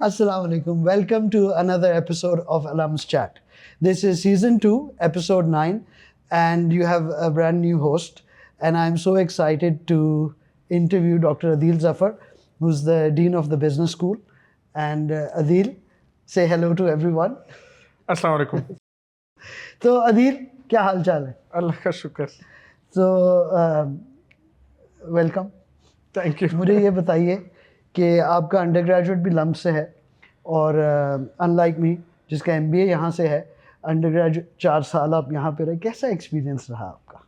Assalamu alaikum. Welcome to another episode of Alums Chat. This is season 2, episode 9, and you have a brand new host. And I'm so excited to interview Dr. Adil Zafar, who's the Dean of the Business School. And Adil, say hello to everyone. अस्सलाम वालेकुम। तो Adil, क्या हाल चाल है? अल्लाह का शुक्र। So, welcome. Thank you. मुझे ये बताइए कि आपका अंडर ग्रेजुएट भी लम्ब से है और अनलाइक मी जिसका MBA यहाँ से है, अंडर ग्रेजुएट 4 साल आप यहाँ पे रहे, कैसा एक्सपीरियंस रहा आपका?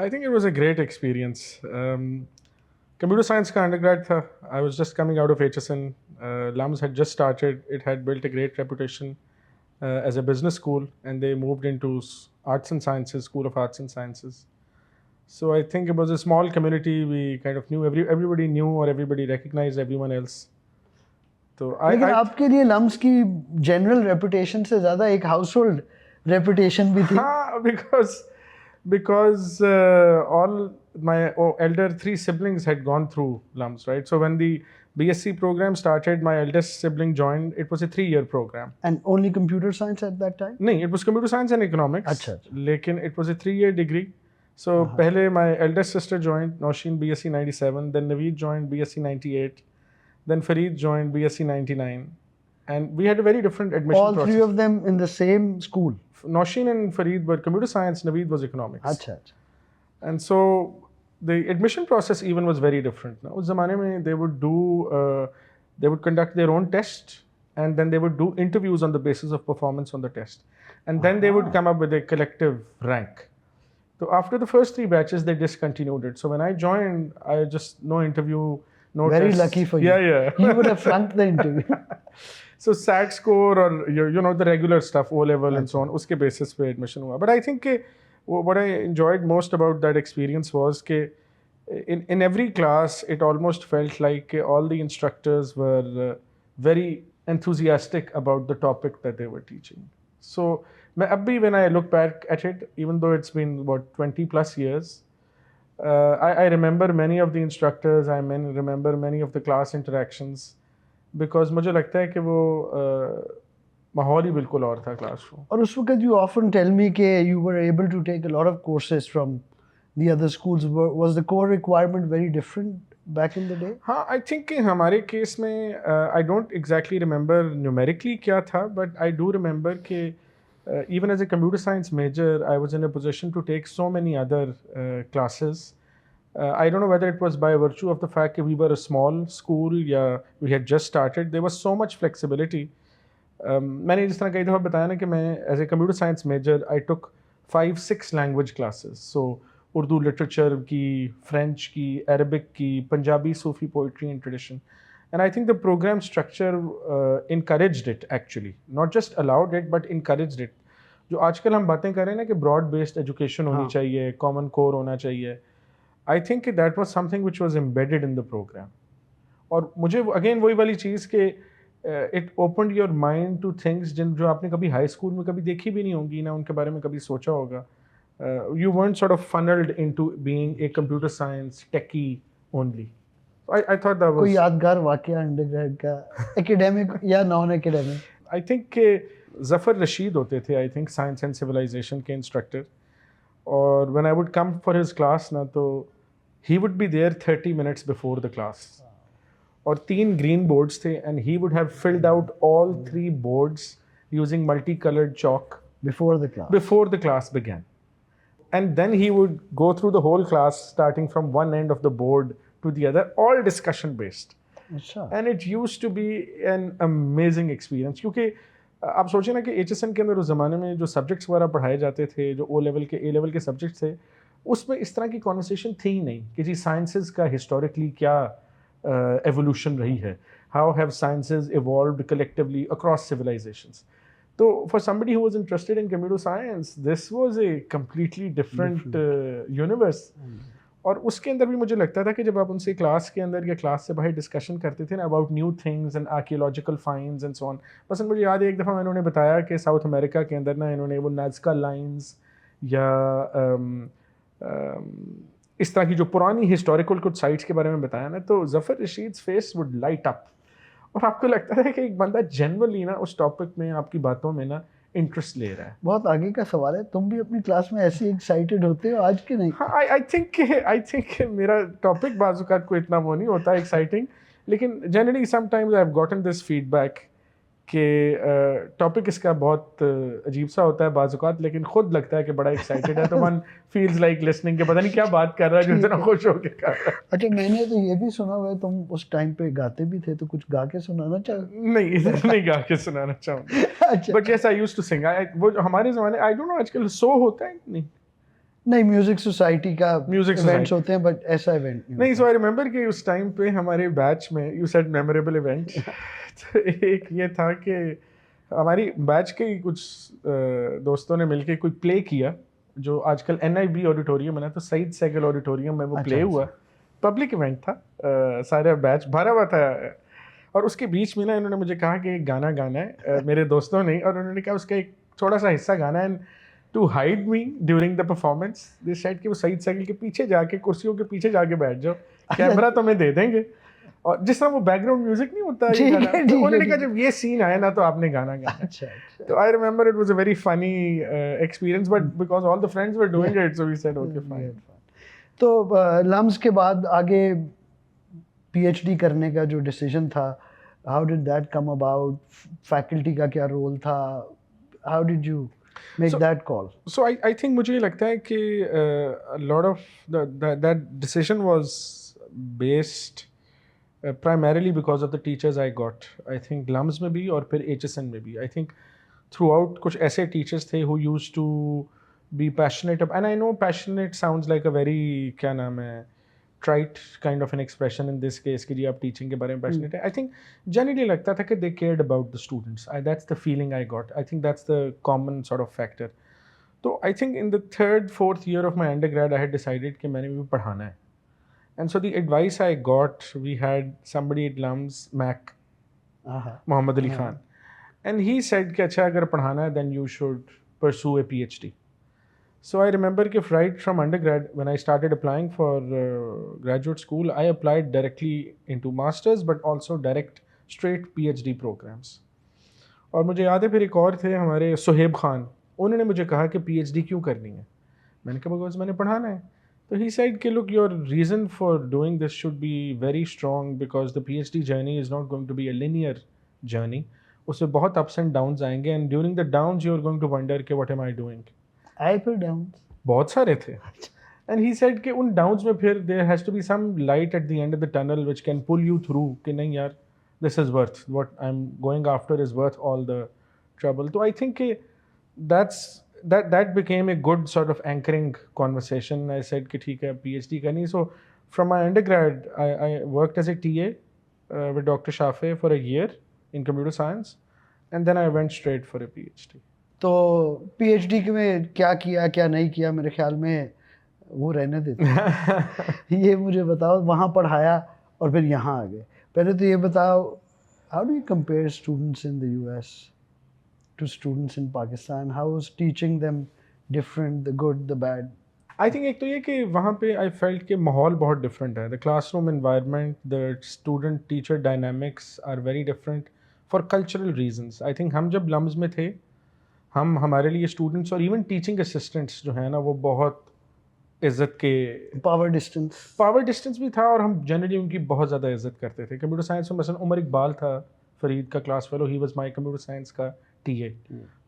I think it was a great experience. Computer science का अंडरग्रेड था। I was just coming out of HSN। LUMS had just started. It had built a great reputation as a business school, and they moved into arts and sciences, School of Arts and Sciences. So I think it was a small community. We kind of knew everybody knew, or everybody recognized everyone else. तो लेकिन आपके लिए lumps की general reputation से ज़्यादा एक house hold reputation भी थी। हाँ, because all my elder 3 siblings had gone through LUMS, right? So when the BSc program started, my eldest sibling joined. It was a 3-year program. And only computer science at that time? नहीं, it was computer science and economics. अच्छा। लेकिन it was a 3-year degree. So पहले my eldest sister joined, Nausheen, BSc 97. Then Naveed joined, BSc 98. Then Fareed joined, BSc 99. And we had a very different admission All process. 3 of them in the same school? Nausheen and Fareed were computer science, Naveed was economics. अच्छा अच्छा। And so the admission process even was very different. Now, उस ज़माने में they would conduct their own test, and then they would do interviews on the basis of performance on the test, and then they would come up with a collective rank. So after the first 3 batches, they discontinued it. So when I joined, I just no interview, no Very tests. lucky for you. Yeah. You would have flunked the interview. So SAT score or the regular stuff, O level and so on, उसके basis पे admission हुआ. But I think what I enjoyed most about that experience was in every class it almost felt like all the instructors were very enthusiastic about the topic that they were teaching. So मैं अब भी when I look back at it, even though it's been about 20 plus years, I remember many of the instructors. I remember many of the class interactions. Because मुझे लगता है कि वो माहौल ही बिल्कुल और था क्लासरूम। और उस वक्त you often tell me कि you were able to take a lot of courses from the other schools. Was the core requirement very different back in the day? हाँ, I think कि हमारे केस में I don't exactly remember numerically क्या था, but I do remember कि even as a computer science major, I was in a position to take so many other classes. I don't know whether it was by virtue of the fact that we were a small school, yeah, we had just started. There was so much flexibility. मैंने जिस तरह कई दफ़ा बताया ना कि मैं as a computer science major, I took 5-6 language classes. So Urdu literature की, French की, Arabic की, Punjabi Sufi poetry and tradition. And I think the program structure encouraged it actually. Not just allowed it, but encouraged it. जो आजकल हम बातें कर रहे हैं ना कि broad based education होनी चाहिए, common core होना चाहिए. I think that was something which was embedded in the program. और मुझे again वही वाली चीज़ कि it opened your mind to things जो आपने कभी high school में कभी देखी भी नहीं होंगी, ना उनके बारे में कभी सोचा होगा. You weren't sort of funneled into being a computer science techie only. I thought that was. कोई यादगार वाकया अंडरग्रेड का, academic या non academic? I think कि जफ़र रशीद होते थे, I think science and civilization के instructor. और when I would come for his class ना तो he would be there 30 minutes before the class. और 3 green boards थे and he would have filled out all 3 boards using multicolored chalk Before the class began. And then he would go through the whole class starting from one end of the board to the other, all discussion based. अच्छा। And it used to be an amazing experience क्योंकि आप सोचिए ना कि HSN के अंदर उस ज़माने में जो सब्जेक्ट्स वगैरह पढ़ाए जाते थे, जो O लेवल के A लेवल के सब्जेक्ट्स थे, उसमें इस तरह की कॉन्वर्सेशन थी ही नहीं कि जी साइंसेस का हिस्टोरिकली क्या एवोल्यूशन रही है, how have sciences evolved collectively across civilizations. तो for somebody who was interested in computer science, this was a completely different universe. और उसके अंदर भी मुझे लगता था कि जब आप उनसे क्लास के अंदर या क्लास से बाहर डिस्कशन करते थे ना about new things and archaeological finds and so on. बस मुझे याद है एक दफ़ा मैंने उन्हें बताया कि साउथ अमेरिका के अंदर ना इन्होंने वो नाज़का लाइंस या इस तरह की जो पुरानी हिस्टोरिकल कुछ साइट्स के बारे में बताया ना, तो Zafar Rashid's face would light up और आपको लगता था कि एक बंदा जनरली ना उस टॉपिक में आपकी बातों में ना इंटरेस्ट ले रहा है। बहुत आगे का सवाल है, तुम भी अपनी क्लास में ऐसे एक्साइटेड होते हो आज के नहीं? हाँ, आई थिंक मेरा टॉपिक बाज़-औक़ात को इतना वो नहीं होता एक्साइटिंग, लेकिन generally sometimes I have gotten this feedback कि टॉपिक इसका बहुत अजीब सा होता है बाज़-औक़ात, लेकिन खुद लगता है कि बड़ा एक्साइटेड है, तो वन फील्स लाइक लिसनिंग के पता नहीं क्या बात कर रहा है जो इतना खुश होके कर रहा है। अच्छा, मैंने तो ये भी सुना हुआ है तुम उस टाइम पे गाते भी थे, तो कुछ गा के सुनाना चाहो? नहीं, इधर नहीं गा के सुनाना चाहूँगा। अच्छा, but yes I used to sing. वो जो हमारे ज़माने, आई डोंट नो आजकल शो होता है कि नहीं? नहीं, म्यूजिक सोसाइटी का म्यूजिक इवेंट्स सोसाइटी होते हैं, बट ऐसा इवेंट नहीं नहीं, होता। सो आई रिमेंबर कि उस टाइम पे हमारे बैच में, यू सेड मेमोरेबल इवेंट, तो एक ये था कि हमारी बैच के ही कुछ दोस्तों ने मिलके कोई प्ले किया जो आजकल NIB ऑडिटोरियम है ना, तो सईद सहगल ऑडिटोरियम में वो अच्छा, प्ले हुआ। पब्लिक इवेंट था, सारा बैच भरा हुआ था, और उसके बीच में ना इन्होंने मुझे कहा कि एक गाना गाना है, मेरे दोस्तों ने, और उन्होंने कहा उसका एक थोड़ा सा हिस्सा गाना है। To hide me during the performance they said कि वो सईद सहगल के पीछे जाके, कुर्सियों के पीछे जाके बैठ जाओ, कैमरा तुम्हें दे देंगे, और जिस तरह वो बैकग्राउंड म्यूजिक नहीं होता ये ठीक है, गाना, ठीक तो है, उन्होंने कहा ठीक है। जब ये सीन आया ना तो आपने गाना गाना है। अच्छा, अच्छा। तो I remember it was a very funny experience, but because all the friends were doing it so we said okay fine. तो लम्स के बाद आगे PhD करने का जो डिसीजन था, how did that come about? Faculty का क्या रोल था? How did you make So- that call? So I think मुझे लगता है कि a lot of that decision was based primarily because of the teachers I got. I think LUMS में भी और फिर HSN में भी. I think throughout कुछ ऐसे teachers थे who used to be passionate and I know passionate sounds like a very क्या नाम है trite kind of an expression in this case कि जी आप teaching के बारे में passionate है. I think generally लगता था कि they cared about the students. That's the feeling I got. I think that's the common sort of factor. तो I think in the third, fourth year of my undergrad, I had decided कि मैंने भी पढ़ाना है. And so the advice I got, we had somebody at LUMS, Mac, Muhammad Ali Khan. And he said कि अच्छा अगर पढ़ाना है then you should pursue a PhD. So I remember कि right from undergrad, when I started applying for graduate school, I applied directly into masters but also direct straight PhD programs. और मुझे याद है फिर एक और थे हमारे सुहेब खान, उन्होंने मुझे कहा कि PhD क्यों करनी है? मैंने कहा बिकॉज मैंने पढ़ाना है. तो ही said कि look, your reason for doing this should be very strong because the PhD journey is not going to be a linear journey. उसमें बहुत ups and downs आएंगे and during the downs you are going to wonder कि what am I doing? आई फिर down. बहुत सारे थे. And he said कि उन downs में फिर there has to be some light at the end of the tunnel which can pull you through कि नहीं यार, this is worth what I'm going after is worth all the trouble. So I think कि that became a good sort of anchoring conversation. I said कि ठीक है PhD करनी. So from my undergrad I worked as a TA with Dr. Shafe for a year in computer science and then I went straight for a PhD. तो PhD में क्या किया क्या नहीं किया, मेरे ख्याल में वो रहने देते। ये मुझे बताओ, वहाँ पढ़ाया और फिर यहाँ आ गए। पहले तो ये बताओ, how do you compare students in the US to students in Pakistan? How is teaching them different, the good, the bad? I think एक तो ये कि वहाँ पे आई फेल्ट कि माहौल बहुत डिफरेंट है. The classroom environment, the student teacher dynamics are very different for cultural reasons. I think हम जब लम्स में थे, हमारे लिए स्टूडेंट्स और इवन टीचिंग असिस्टेंट्स जो है ना वो बहुत इज्जत के, Power distance. पावर डिस्टेंस भी था और हम जनरली उनकी बहुत ज़्यादा इज्जत करते थे. कंप्यूटर साइंस में मसलन उमर इकबाल था फरीद का class fellow, he was my computer science का TA.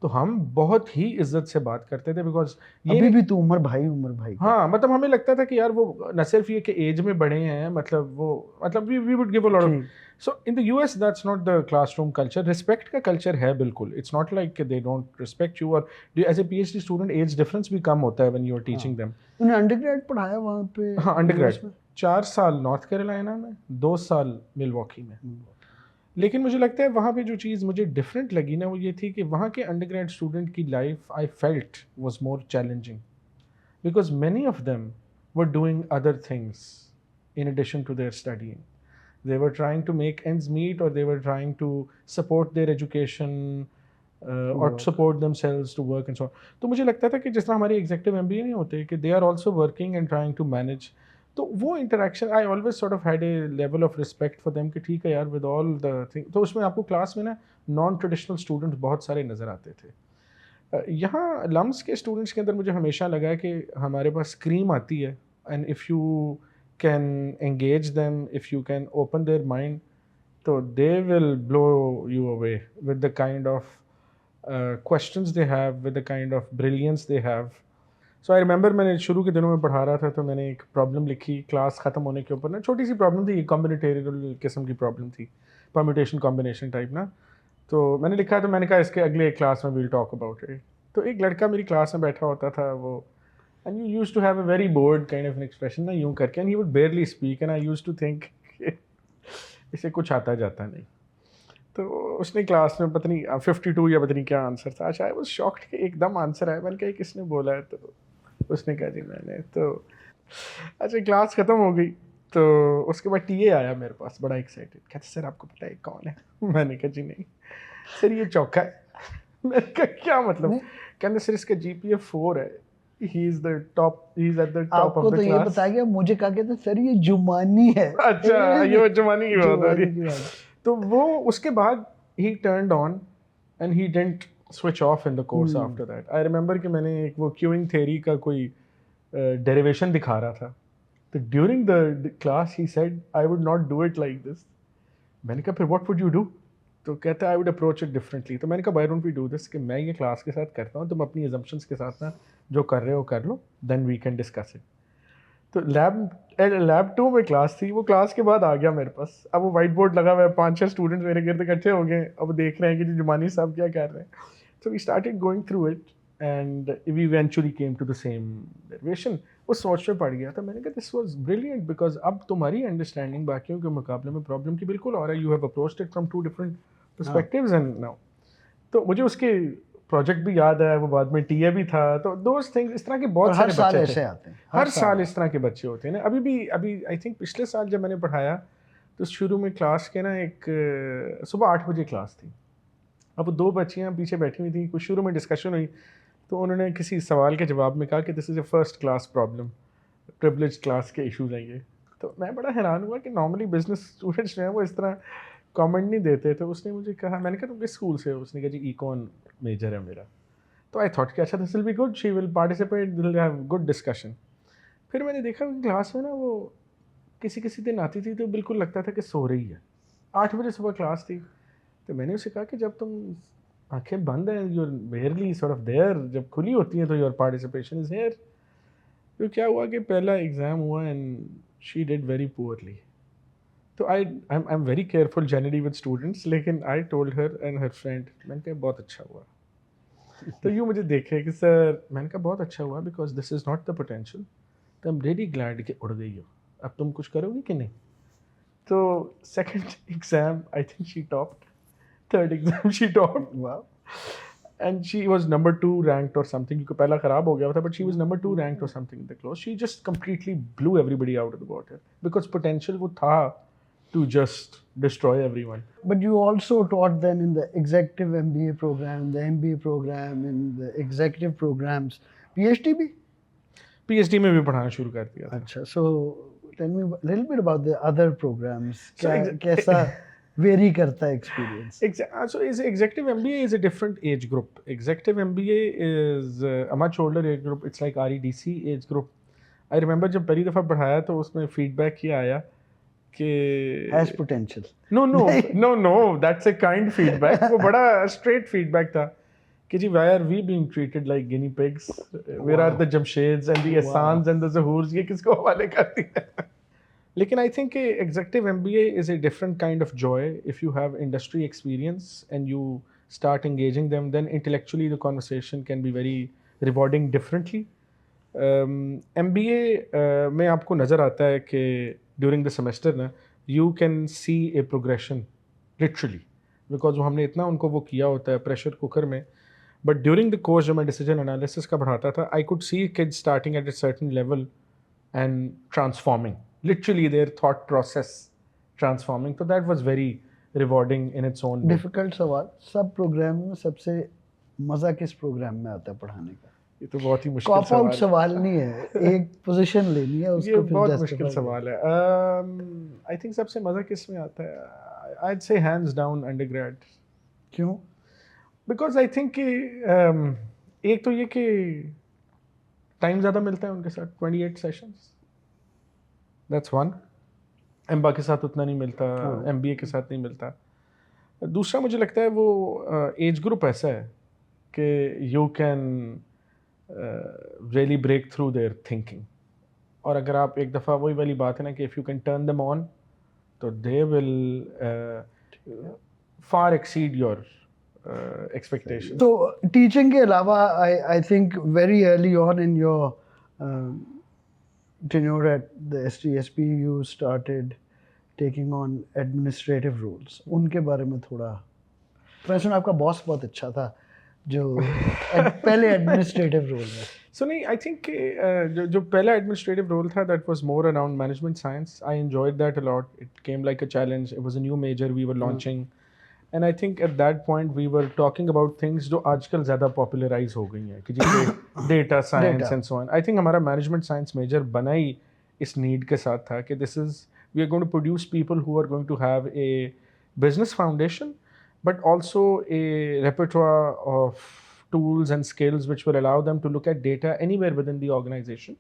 तो हम बहुत ही इज्जत से बात करते थे बिकॉज ये अभी भी तू उमर भाई। हाँ, मतलब हमें लगता था कि यार वो न सिर्फ ये कि एज में बड़े हैं, मतलब we would give a lot of. So in the US that's not the classroom culture. Respect का कल्चर है बिल्कुल. इट्स नॉट लाइक कि दे डोंट रिस्पेक्ट यू. और as a PhD student age difference भी कम होता है when you are teaching them. तूने अंडरग्रेड पढ़ाया वहाँ पे? हाँ, अंडरग्रेड US में? 4 साल नॉर्थ कैरोलिना में, 2 साल मिलवॉकी में. लेकिन मुझे लगता है वहाँ पे जो चीज़ मुझे डिफरेंट लगी ना वो ये थी कि वहाँ के अंडरग्रेड स्टूडेंट की life I felt was more challenging because many of them were doing other things in addition to their studying. They were trying to make ends meet or they were trying to support their education or support themselves to work and so on. तो मुझे लगता था कि जिस तरह हमारे executive MBA नहीं होते कि they are also working and trying to manage. तो वो interaction I always sort of had a level of respect for them कि ठीक है यार विद ऑल द थिंग। तो उसमें आपको क्लास में ना नॉन ट्रेडिशनल स्टूडेंट्स बहुत सारे नज़र आते थे। यहाँ लम्स के स्टूडेंट्स के अंदर मुझे हमेशा लगा है कि हमारे पास क्रीम आती है, and if you can engage them, if you can open their mind, तो they will blow you away with the kind of questions they have, with the kind of brilliance they have. So I remember मैंने शुरू के दिनों में पढ़ा रहा था तो मैंने एक प्रॉब्लम लिखी क्लास ख़त्म होने के ऊपर ना, छोटी सी प्रॉब्लम थी, कॉम्बिनेटोरियल किस्म की प्रॉब्लम थी, परम्यूटेशन कॉम्बिनेशन टाइप ना। तो मैंने लिखा तो मैंने कहा इसके अगले क्लास में विल टॉक अबाउट इट। तो एक लड़का मेरी क्लास में बैठा होता था, वो and you used to have a very bored kind of an expression ना, यूँ करके, and he would barely speak, and I used to think इसे कुछ आता जाता नहीं। तो उसने क्लास में पता नहीं 52 या पता नहीं क्या आंसर था। अच्छा, आई वाज शॉक्ड कि एकदम आंसर आया। मैंने कहा किसने बोला है? तो उसने कहा जी मैंने। तो अच्छा, क्लास ख़त्म हो गई तो उसके बाद टीए आया मेरे पास बड़ा एक्साइटेड, कहते सर आपको पता है कौन है? मैंने कहा जी नहीं। सर ये चौका है। मैंने कहा क्या मतलब? कहते सर इसका GPA 4 है, he is the top, he is at the top of the class. आपको तो ये बताया गया, मुझे कहा गया था सर ये जुमानी है। अच्छा, ये जुमानी की बात हो रही जुमानी की है। बात। तो वो उसके बाद ही turned on and he didn't switch off in the course after that. I remember कि मैंने एक वो क्यूइंग थ्योरी का कोई डेरिवेशन दिखा रहा था, तो during the class he said I would not do it like this. मैंने कहा फिर व्हाट वुड यू डू? तो कहता है I would approach it differently. तो मैंने कहा why don't we do this, कि मैं ये क्लास के साथ करता हूँ, तुम अपनी अजम्पशंस के साथ ना जो कर रहे हो कर लो, then we can discuss it. तो लैब 2 में क्लास थी, वो क्लास के बाद आ गया मेरे पास। अब वो वाइट बोर्ड लगा हुआ है, 5-6 स्टूडेंट्स मेरे गिर्द इकट्ठे हो गए, अब देख रहे हैं कि जी जुमानी साहब क्या कर रहे हैं। तो we started going through it and we eventually came to the same derivation. वो सोच में पड़ गया था। मैंने कहा दिस वाज ब्रिलियंट, बिकॉज अब तुम्हारी अंडरस्टैंडिंग बाकियों के मुकाबले में प्रॉब्लम की बिल्कुल और है। You have approached it from 2 different perspectives and now. तो मुझे उसके प्रोजेक्ट भी याद है, वो बाद में टीए भी था। तो दोज थिंग्स, इस तरह के बहुत सारे साल बच्चे ऐसे थे। आते हैं, हर साल इस तरह के बच्चे होते हैं ना। अभी आई थिंक पिछले साल जब मैंने पढ़ाया तो शुरू में क्लास के ना एक सुबह 8 बजे क्लास थी। अब 2 बच्चियाँ पीछे बैठी हुई थी, कुछ शुरू में डिस्कशन हुई तो उन्होंने किसी सवाल के जवाब में कहा कि this is a first class problem, privilege class के इशूज़ हैं ये। तो मैं बड़ा हैरान हुआ कि नॉर्मली बिजनेस स्टूडेंट्स जो हैं वो इस तरह कमेंट नहीं देते। तो उसने मुझे कहा, मैंने कहा तुम किस स्कूल से हो? उसने कहा जी इकॉन मेजर है मेरा। तो आई थॉट कि अच्छा this will be good, she will participate, will have good discussion. फिर मैंने देखा कि क्लास में ना वो किसी दिन आती थी तो बिल्कुल लगता था कि सो रही है। 8 बजे सुबह क्लास थी। तो मैंने उसे कहा कि जब तुम आंखें बंद हैं, you're barely sort of there, जब खुली होती हैं तो योर पार्टिसिपेशन इज हेयर। तो क्या हुआ कि पहला एग्ज़ाम हुआ and she did very poorly. तो I am very careful generally with students, लेकिन I told her and her friend, मैंने कहा बहुत अच्छा हुआ। तो यूँ मुझे देखे कि सर, मैंने कहा बहुत अच्छा हुआ because this is not the potential. तो आई एम रियली ग्लैड कि उड़ गई हो, अब तुम कुछ करोगी कि नहीं? तो second exam I think she topped, third exam she topped, वाह। and she was number 2 ranked or something, क्योंकि पहला ख़राब हो गया था, but she was number 2 ranked or something in the class. She just completely blew everybody out of the water because potential वो था to just destroy everyone. But you also taught then in the executive MBA program, the MBA program, in the executive programs, PhD भी? PhD में भी पढ़ाना शुरू कर दिया था। अच्छा, so tell me a little bit about the other programs. So कैसा vary करता है experience? So executive MBA is a different age group. Executive MBA is a much older age group. It's like REDC age group. I remember जब पहली दफ़ा पढ़ाया तो उसमें feedback ये आया कि Has potential. No, that's a kind feedback. वो बड़ा straight feedback था कि जी why are we being treated like guinea pigs? Where are the Jamsheds and the Ahsans and the Zahurs? ये किसको हवाले करती है? लेकिन I think executive MBA is a different kind of joy if you have industry experience and you start engaging them, then intellectually the conversation can be very rewarding differently. MBA में आपको नज़र आता है कि during the semester ना you can see a progression literally because वो हमने इतना उनको वो किया होता है pressure cooker में. But during the course जब मैं decision analysis का पढ़ाता था, I could see kids starting at a certain level and transforming. Literally their thought process transforming. So that was very rewarding in its own way. Difficult सवाल, सब programme में सबसे मज़ा किस प्रोग्राम में आता है पढ़ाने का? ये तो बहुत ही मुश्किल कॉप आउट सवाल सवाल नहीं है, एक पोजीशन लेनी है है। उसको ये फिर बहुत justify मुश्किल करना। सवाल है। आई थिंक सबसे मज़ा किस में आता है? I'd say hands down undergrad. क्यों? बिकॉज आई थिंक कि एक तो ये कि टाइम ज़्यादा मिलता है उनके साथ, 28 सेशंस, दैट्स वन। एम्बा के साथ उतना नहीं मिलता, हाँ। एमबीए के साथ नहीं मिलता। दूसरा मुझे लगता है वो एज ग्रुप ऐसा है कि you can really break through their thinking. और अगर आप एक दफ़ा, वही वाली बात है ना कि if you can turn them on, तो they will far exceed your expectation. तो टीचिंग के अलावा I think very early on in your tenure at the STSP you started taking on administrative roles. उनके बारे में थोड़ा, मैं सुना आपका बॉस बहुत अच्छा था जो पहले एडमिनिस्ट्रेटिव रोल में। सो नहीं, आई थिंक जो पहला एडमिनिस्ट्रेटिव रोल था, that was more around management science. I enjoyed that a lot. It came like a challenge. It was a new major we were launching, and I think at that point we were talking about things जो आजकल ज़्यादा popularise हो गई हैं कि जी data science and so on. I think हमारा management science major बना ही इस नीड के साथ था कि this is, we are going to produce people who are going to have a business foundation, but also a repertoire of tools and skills which will allow them to look at data anywhere within the organization,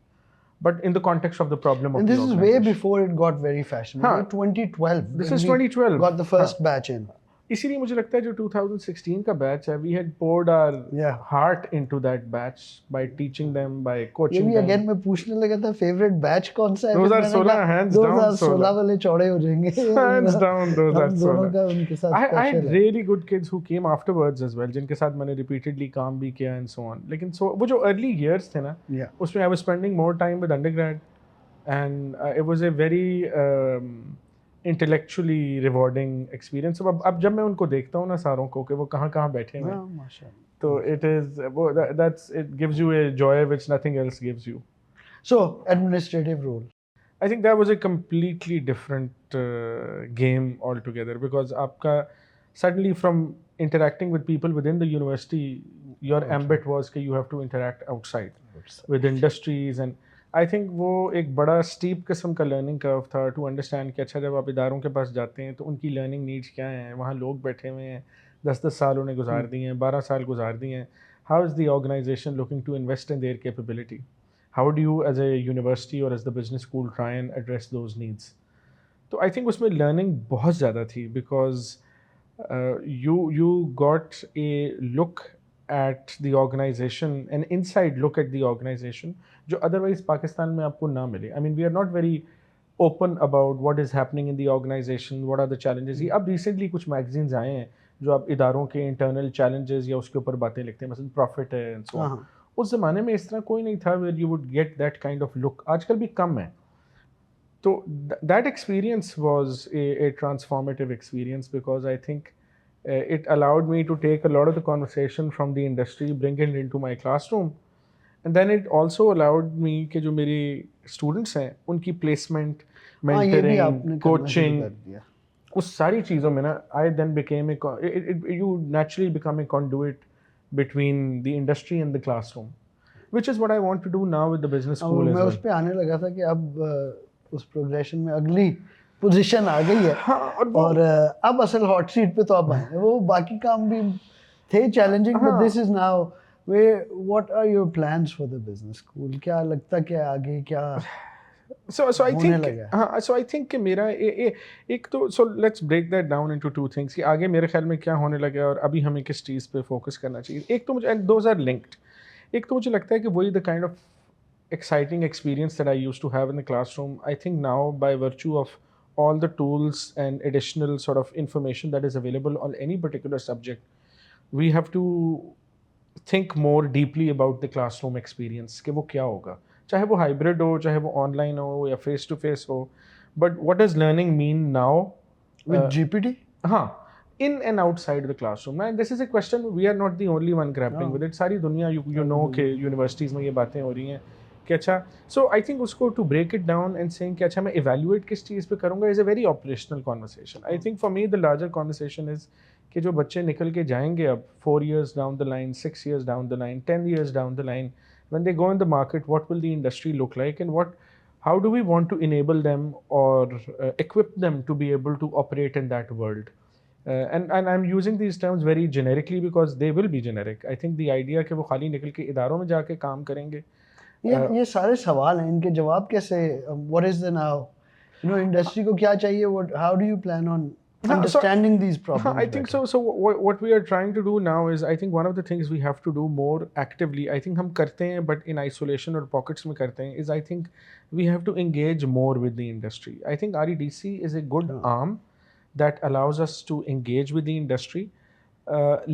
but in the context of the problem of And the this is way organization. before it got very fashionable. हाँ. 2012. This when is we 2012. Got the first batch in. इसीलिए मुझे लगता है जो 2016 का batch है, we had poured our Yeah. heart into that batch by teaching them, by ये coaching भी them. अगेन मैं पूछने लगा था फेवरेट बैच कौन सा है। 2016 hands down 2016 वाले चौड़े हो जाएंगे। Hands down हम दोनों 2016. का उनके साथ I had स्पेशल है। really good kids who came afterwards as well, जिनके साथ मैंने repeatedly काम भी किया and so on. लेकिन वो जो early years थे ना, Yeah. उसमें I was spending more time with undergrad, and it was a very intellectually rewarding experience. अब जब मैं उनको देखता हूँ ना सारों को कि वो कहाँ बैठे हुए हैं, हाँ, माशाल्लाह। तो it is it gives you a joy which nothing else gives you. So administrative role. I think that was a completely different game altogether, because आपका suddenly from interacting with people within the university, your ambit was that you have to interact outside with industries, and I think वो एक बड़ा steep किस्म का learning curve था to understand कि अच्छा जब आप इदारों के पास जाते हैं तो उनकी learning needs क्या हैं, वहाँ लोग बैठे हुए हैं 10-10 साल उन्हें गुजार दिए हैं, 12 साल गुजार दिए हैं, how is the organization looking to invest in their capability? How do you as a university or as the business school try and address those needs? तो I think उसमें learning बहुत ज़्यादा थी, because you got a look at the organization, an inside look at the organization, जो otherwise Pakistan में आपको ना मिले. I mean, we are not very open about what is happening in the organization, what are the challenges. ये अब recently कुछ magazines आए हैं जो आप इदारों के internal challenges या उसके ऊपर बातें लिखते हैं, मतलब profit है and so on. उस ज़माने में इस तरह कोई नहीं था where you would get that kind of look. आजकल भी कम है. So that experience was a transformative experience, because I think it allowed me to take a lot of the conversation from the industry, bring it into my classroom, and then it also allowed me कि जो मेरे students हैं उनकी placement, mentoring, coaching, उस सारी चीज़ों में ना I then became you naturally become a conduit between the industry and the classroom, which is what I want to do now with the business school as मैं well. उस पे आने लगा था कि अब उस प्रोग्रेशन में अगली पोजीशन आ गई है। हाँ, और अब असल हॉट सीट पे तो आप आए। वो बाकी काम भी थे challenging, but this is now way what are your plans for the business school? क्या लगता क्या आगे क्या So I होने think लगा? हाँ, so I think कि मेरा एक तो so let's break that down into two things कि आगे मेरे ख्याल में क्या होने लगा और अभी हमें किस चीज़ पे फोकस करना चाहिए. एक तो मुझे, and those are linked. एक तो मुझे लगता है कि वही the kind of exciting experience that I used to have in the classroom, I think now by virtue of all the tools and additional sort of information that is available on any particular subject, we have to think more deeply about the classroom experience कि वो क्या होगा, चाहे वो hybrid हो, चाहे वो online हो या face to face हो, but what does learning mean now with GPT? हाँ, in and outside the classroom. And this is a question we are not the only one grappling with it. सारी दुनिया you know कि universities में ये बातें हो रही हैं कि अच्छा, so I think उसको to break it down and saying कि अच्छा मैं evaluate किस चीज़ पे करूँगा is a very operational conversation. I think for me the larger conversation is कि जो बच्चे निकल के जाएंगे अब 4 years down the line, 6 years down the line, 10 years down the line, when they go in the market, what will the industry look like, and how do we want to enable them or equip them to be able to operate in that world? And I'm using these terms very generically because they will be generic. I think the idea कि वो खाली निकल के इदारों में जाके काम करेंगे. ये सारे सवाल हैं, इनके जवाब कैसे, what is the now, industry को क्या चाहिए, how do you plan on understanding these problems I think better? so what we are trying to do now is, I think one of the things we have to do more actively, I think हम करते हैं but in isolation और pockets में करते हैं, is I think we have to engage more with the industry. I think REDC is a good arm that allows us to engage with the industry.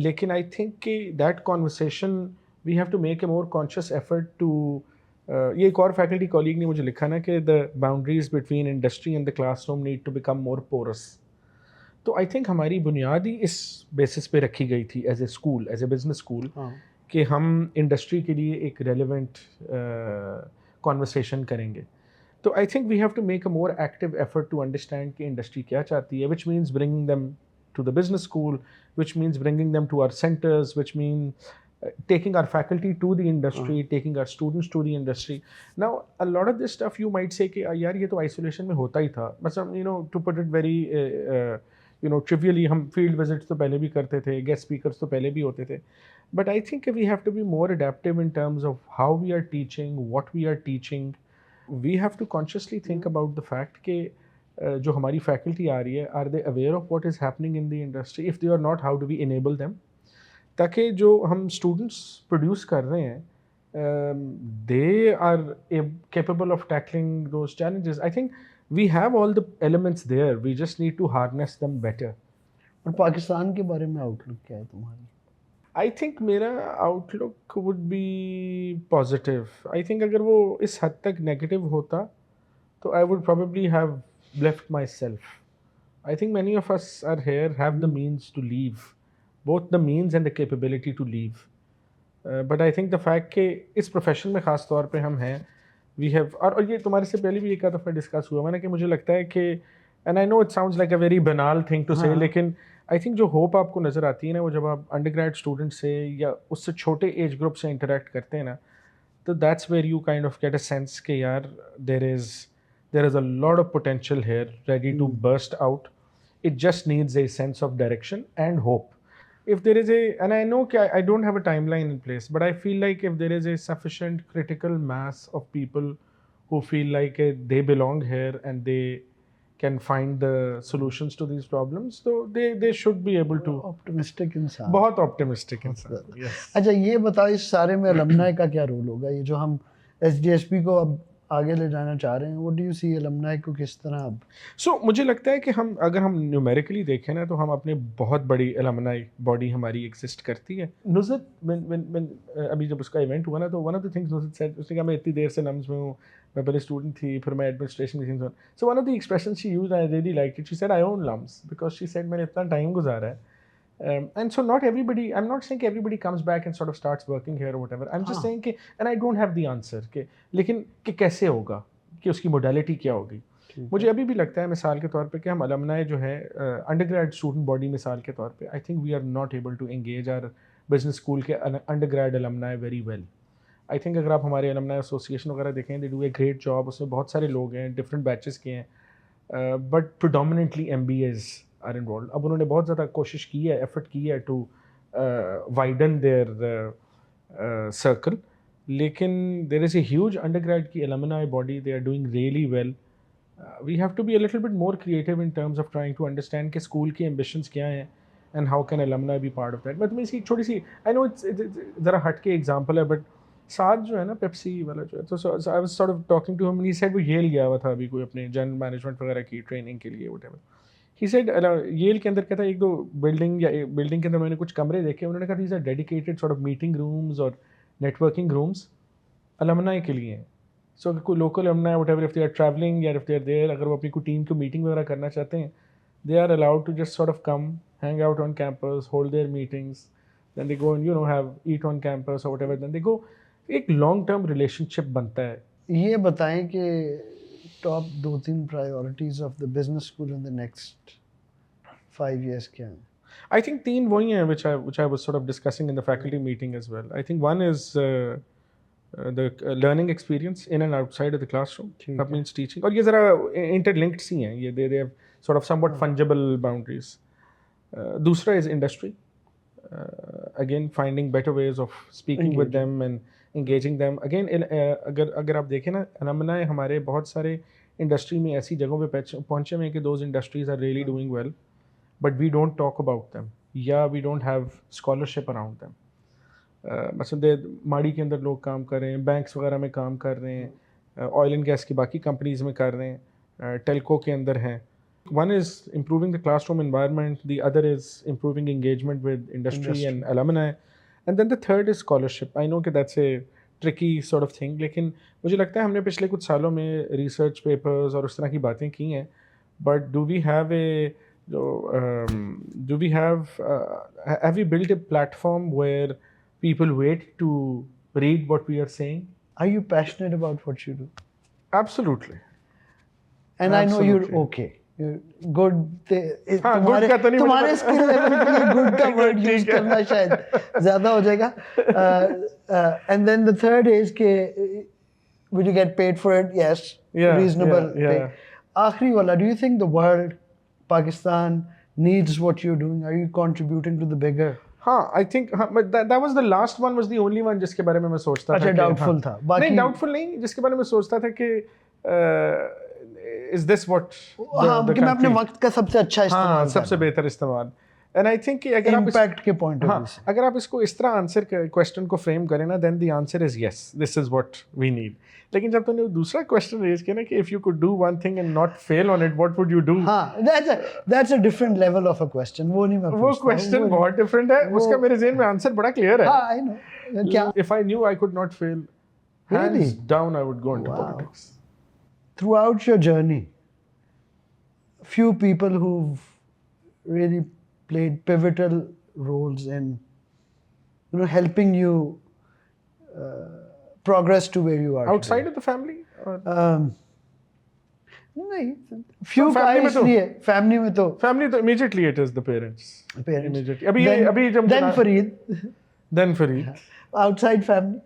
लेकिन I think कि that conversation we have to make a more conscious effort to ये एक और faculty colleague ने मुझे लिखा ना कि the boundaries between industry and the classroom need to become more porous. तो आई थिंक हमारी बुनियाद ही इस बेसिस पे रखी गई थी as a school, as a business school, कि हम इंडस्ट्री के लिए एक रेलिवेंट कॉन्वर्सेशन करेंगे. तो I think we have to make a more active effort to understand कि इंडस्ट्री क्या चाहती है, which means bringing them to the business school, which means bringing them to our centers, which mean taking our faculty to the industry, taking our students to the industry. Now, a lot of this stuff you might say कि यार ये तो isolation में होता ही था. मतलब to put it very trivially, हम field visits तो पहले भी करते थे, guest speakers तो पहले भी होते थे. But I think we have to be more adaptive in terms of how we are teaching, what we are teaching. We have to consciously think about the fact कि जो हमारी faculty आ रही है, are they aware of what is happening in the industry? If they are not, how do we enable them? ताकि जो हम students produce कर रहे हैं, they are capable of tackling those challenges. I think we have all the elements there. We just need to harness them better. और पाकिस्तान के बारे में आउटलुक क्या है तुम्हारी? I think मेरा outlook would be positive. I think अगर वो इस हद तक negative होता, तो I would probably have left myself. I think many of us are here, have the means to leave, both the means and the capability to leave. But I think the fact कि इस profession में ख़ास तौर पे हम हैं, we have, और ये तुम्हारे से पहले भी एक आध दफ़ा डिस्कस हुआ मैंने, कि मुझे लगता है कि, and I know it sounds like a very banal thing to say, लेकिन I think जो hope आपको नज़र आती है ना, वो जब आप undergrad student से या उससे छोटे age group से interact करते हैं ना, तो that's where you kind of get a sense कि यार there is a lot of potential here ready to burst out. It just needs a sense of direction and hope. If there is and I know I don't have a timeline in place, but I feel like if there is a sufficient critical mass of people who feel like they belong here and they can find the solutions to these problems, so they should be able to. Optimistic इंसान. बहुत optimistic इंसान. Yes. अच्छा, ये बताओ, इस सारे में alumni का क्या रोल होगा? ये जो हम SDSP को अब आगे ले जाना चाह रहे हैं, what do you see alumni को किस तरह अब? So मुझे लगता है कि अगर हम numerically देखें ना, तो हम अपने बहुत बड़ी alumni body हमारी exist करती है. नुज़त when अभी जब उसका event हुआ ना, तो one of the things नुज़त said, उसने कहा मैं इतनी देर से नम्स में हूँ, मैं पहले student थी, फिर मैं administration में थी. So one of the expressions she used, I really liked it. She said, I own LUMS, because she said मैंने इतना time गुजारा है. And so not everybody, I'm not saying everybody comes back and sort of starts working here or whatever. I'm just saying कि, and I don't have the answer कि, लेकिन कि कैसे होगा, कि उसकी modality क्या होगी. मुझे अभी भी लगता है मिसाल के तौर पे कि हम alumni जो है undergrad student body मिसाल के तौर पे, I think we are not able to engage our business school के undergrad alumni very well. I think अगर आप हमारे alumni association वगैरह देखें, they do a great job. उसमें बहुत सारे लोग हैं, different batches के हैं, but predominantly MBAs are involved. अब उन्होंने बहुत ज़्यादा कोशिश की है, effort की है to widen their circle. लेकिन there is a huge undergrad की alumni body. They are doing really well. We have to be a little bit more creative in terms of trying to understand कि school की ambitions क्या हैं and how can alumni be part of that. मैं तुम्हें इसकी छोटी सी, I know it's ज़रा हट के example है, but साथ जो है ना पेप्सी वाला जो है, तो I was sort of talking to him and he said वो येल गया हुआ था अभी कोई अपने जनरल मैनेजमेंट वगैरह की ट्रेनिंग के लिए whatever. He said येल के अंदर कहता है एक दो बिल्डिंग के अंदर मैंने कुछ कमरे देखे, उन्होंने कहा these are dedicated sort of meeting rooms और networking rooms alumni के लिए हैं. So अगर कोई local alumni whatever, if they are traveling या if they are there, अगर वो अपनी कोई टीम को मीटिंग वगैरह करना चाहते हैं, they are allowed to just sort of come, hang out on campus, hold their meetings, then they go and have eat on campus or whatever, then they go. एक long term relationship बनता है. ये बताएं कि top 2-3 priorities of the business school in the next 5 years क्या हैं? I think तीन वही हैं which I was sort of discussing in the faculty meeting as well. I think one is the learning experience in and outside of the classroom. ठीक That है। means teaching. और ये ज़रा interlinked सी हैं ये, they have sort of somewhat fungible boundaries. दूसरा is industry. Again, finding better ways of speaking with them and engaging them. Again, अगर आप देखें ना, alumni हमारे बहुत सारे इंडस्ट्री में ऐसी जगहों पे पहुंचे हुए हैं कि those industries are really doing well, but we don't talk about them, या we don't have scholarship around them. मतलब माड़ी के अंदर लोग काम कर रहे हैं, बैंक्स वगैरह में काम कर रहे हैं, ऑयल एंड गैस की बाकी कंपनीज में कर रहे हैं, टेलको के अंदर हैं. One is improving the classroom environment, the other is improving engagement with industry and alumni, and then the third is scholarship. I know that that's a tricky sort of thing, लेकिन मुझे लगता है हमने पिछले कुछ सालों में research papers और उस तरह की बातें की हैं, but do we have have we built a platform where people wait to read what we are saying? Are you passionate about what you do? Absolutely. And I know you're Absolutely. okay. You're good. हाँ, good का तो नहीं, मुझे तुम्हारे पता। Skill level के लिए good का word ठीक use है। करना शायद ज्यादा हो जाएगा. And then the third is कि will you get paid for it? Yes. Yeah, Reasonable yeah. pay. आखिरी वाला, do you think the world, Pakistan needs what you're doing? Are you contributing to the bigger? हाँ, I think हाँ, but that was the last one, was the only one जिसके बारे में मैं सोचता अच्छा, था कि doubtful हाँ, था. बाकी- नहीं doubtful नहीं, जिसके बारे में सोचता था कि is this what हाँ, the कि मैं अपने country- वक्त का सबसे अच्छा हाँ, इस्तेमाल सबसे बेहतर इस्तेमाल. And I think कि अगर आप इम्पैक्ट के पॉइंट ऑफ हाँ, व्यू से. अगर आप इसको इस तरह आंसर क्वेश्चन को फ्रेम करें ना, then the answer is yes, this is what we need. लेकिन जब तुमने दूसरा क्वेश्चन रेज किया ना कि if you could do one thing and not fail on it, what would you do? हाँ, that's a different level of a question. वो नहीं मैं वो पूछता हूँ, क्वेश्चन वो बहुत डिफरेंट है, वो- उसका मेरे ज़हन में आंसर बड़ा क्लियर है. हाँ, I know. क्या? If I knew I could not fail, hands Really? down I would go into Wow. politics. Throughout your journey, few people who've really played pivotal roles in, helping you progress to where you are Outside of the family? Or today. नहीं, few तो का family में तो- इसलिए family में तो family तो immediately it is the parents. parents. Immediately. अभी जब then Fareed, Then Fareed. outside family,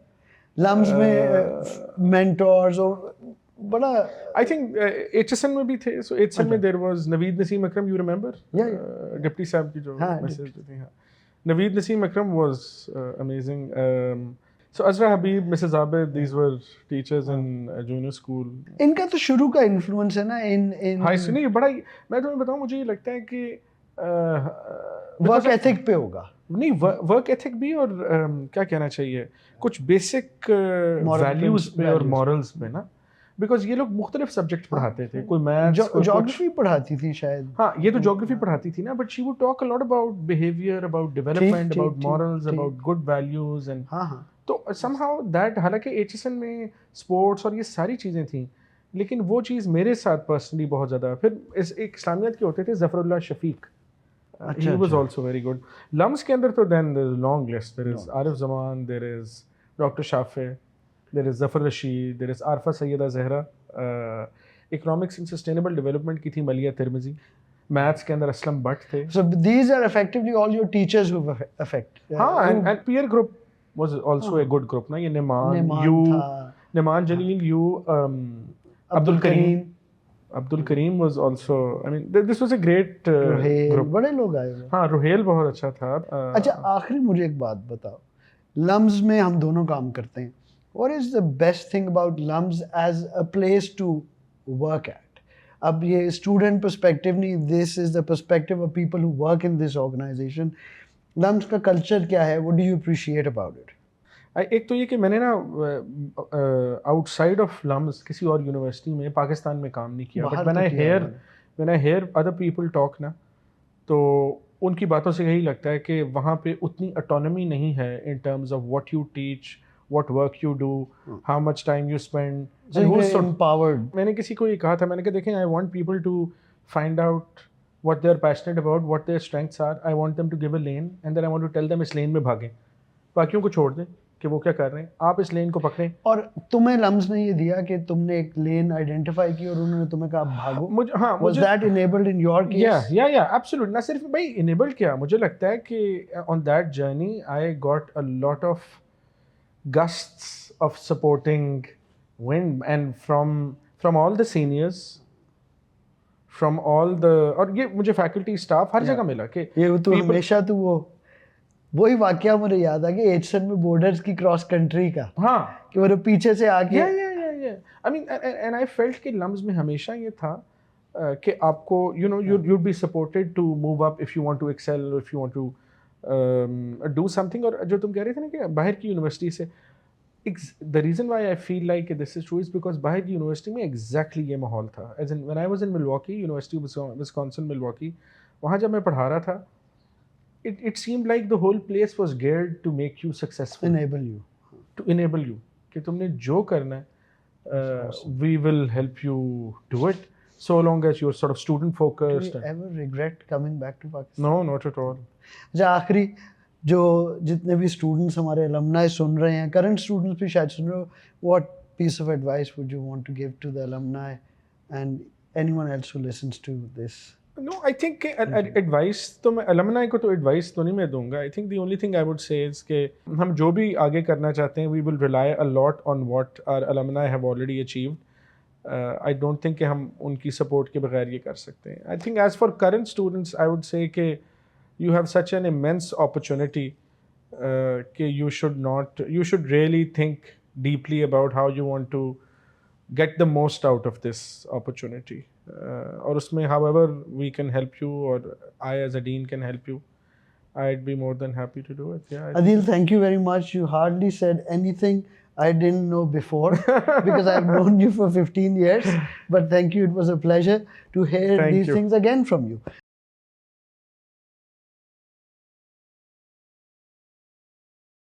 LUMS में mentors और बड़ा I think HSN में भी थे. So HSN में there was Naveed Naseem Akram, you remember? Yeah, Deputy साहब की जो हाँ, message दी, हाँ. Naveed Naseem Akram was amazing. So Azra Habib, Mrs. Abid, these were teachers in junior school. इनका तो शुरू का इन्फ्लुएंस है ना इन हाई से नहीं, बड़ा मैं तुम्हें बताऊं, मुझे ये लगता है कि वर्क एथिक पे होगा. नहीं, वर्क एथिक भी, और क्या कहना चाहिए, कुछ बेसिक Moral वैल्यूज पे और values. मॉरल्स पे ना, बिकॉज ये लोग मुख्तलिफ सब्जेक्ट पढ़ाते थे. कोई मैथ्स, ज्योग्राफी पढ़ाती थी शायद. हाँ, ये तो ज्योग्राफी पढ़ाती थी ना, but she would talk a lot about behaviour, about development, ठीक, अबाउट ठीक, मॉरल्स, ठीक. अबाउट गुड वैल्यूज एंड हाँ हाँ. तो समहाउ दैट, हालांकि एचएसएन में स्पोर्ट्स और ये सारी चीज़ें थी, लेकिन वो चीज़ मेरे साथ पर्सनली बहुत ज़्यादा. फिर एक इस्लामियत के होते थे Zafarullah Shafiq, he was also very good. LUMS के अंदर तो then there is long list. There is Arif Zaman, there is Dr. Shafi, there is Zafar Rashid, there is Arfa Syeda Zahra. Economics and sustainable development की थी मलिया तिरमिजी. मैथ्स के अंदर असलम भट्ट थे. So these are effectively all your teachers who've affect. हाँ, and peer group was also a good group ना. ये निमान, you, निमान Jalil, you, Abdul Kareem. Abdul Kareem was also, I mean, this was a great group. बड़े लोग आए हुए. हाँ, रुहेल बहुत अच्छा था. अच्छा, आखिरी मुझे एक बात बताओ. लम्स में हम दोनों काम करते हैं. What is the best thing about LUMS as a place to work at? अब ये student perspective नहीं, this is the perspective of people who work in this organization. LUMS का culture क्या है? What do you appreciate about it? एक तो ये कि मैंने ना आउटसाइड ऑफ लम्स किसी और यूनिवर्सिटी में पाकिस्तान में काम नहीं किया, but when I here other people talk ना, तो उनकी बातों से यही लगता है कि वहाँ पे उतनी ऑटोनॉमी नहीं है in terms of what you teach, what work you do, how much time you spend. So you're empowered. मैंने किसी को ये कहा था, मैंने कहा देखें, I want people to find out what they're passionate about, what their strengths are. I want them to give a lane and then I want to tell them इस लेन में भागें, बाकियों को छोड़ दें कि वो क्या कर रहे हैं, आप इस लेन को पकड़ें. और तुम्हें लम्स ने ये दिया कि तुमने एक लेन आइडेंटिफाई की और उन्होंने तुम्हें कहा भागो. मुझे हाँ, Was that enabled in your case? yeah, absolutely. ना सिर्फ भाई enabled क्या, मुझे लगता है कि on that journey I got a lot of gusts of supporting wind, and from all the seniors, from all the, और ये मुझे faculty staff हर जगह मिला कि ये तो people- हमेशा तो वही वाकया मुझे याद आ गया एचसन में बॉर्डर्स की क्रॉस कंट्री का हाँ कि वो पीछे से आके yeah. I mean, and I felt कि लम्स में हमेशा ये था कि आपको you'd be supported to move up if you want to excel, if you want to do something. और जो तुम कह रहे थे ना कि बाहर की यूनिवर्सिटी से, the reason why I feel like this is true is because बाहर की यूनिवर्सिटी में exactly ये माहौल था. As in when I was in Milwaukee, University of Wisconsin Milwaukee, वहाँ जब मैं पढ़ा रहा था, it seemed like the whole place was geared to make you successful, enable you. कि तुमने जो करना है, we will help you do it, so long as you're sort of student Do focused. you ever regret coming back to Pakistan? No, not at all. अच्छा आखिरी जो जितने भी स्टूडेंट्स हमारे अलumni सुन रहे हैं, करंट स्टूडेंट्स भी शायद सुन रहे हो, what piece of advice would you want to give to the alumni and anyone else who listens to this? No, I think advice तो मैं alumni को तो advice तो नहीं मैं दूंगा. I think the only thing I would say is कि हम जो भी आगे करना चाहते हैं, we will rely a lot on what our alumni have already achieved. I don't think कि हम उनकी support के बगैर ये कर सकते हैं. I think as for current students, I would say कि you have such an immense opportunity कि you should really think deeply about how you want to get the most out of this opportunity. और उसमें however we can help you, or I as a dean can help you, I'd be more than happy to do it. Yeah. Adil, thank you very much. You hardly said anything I didn't know before because I've known you for 15 years. But thank you. It was a pleasure to hear Thank these you. things again from you.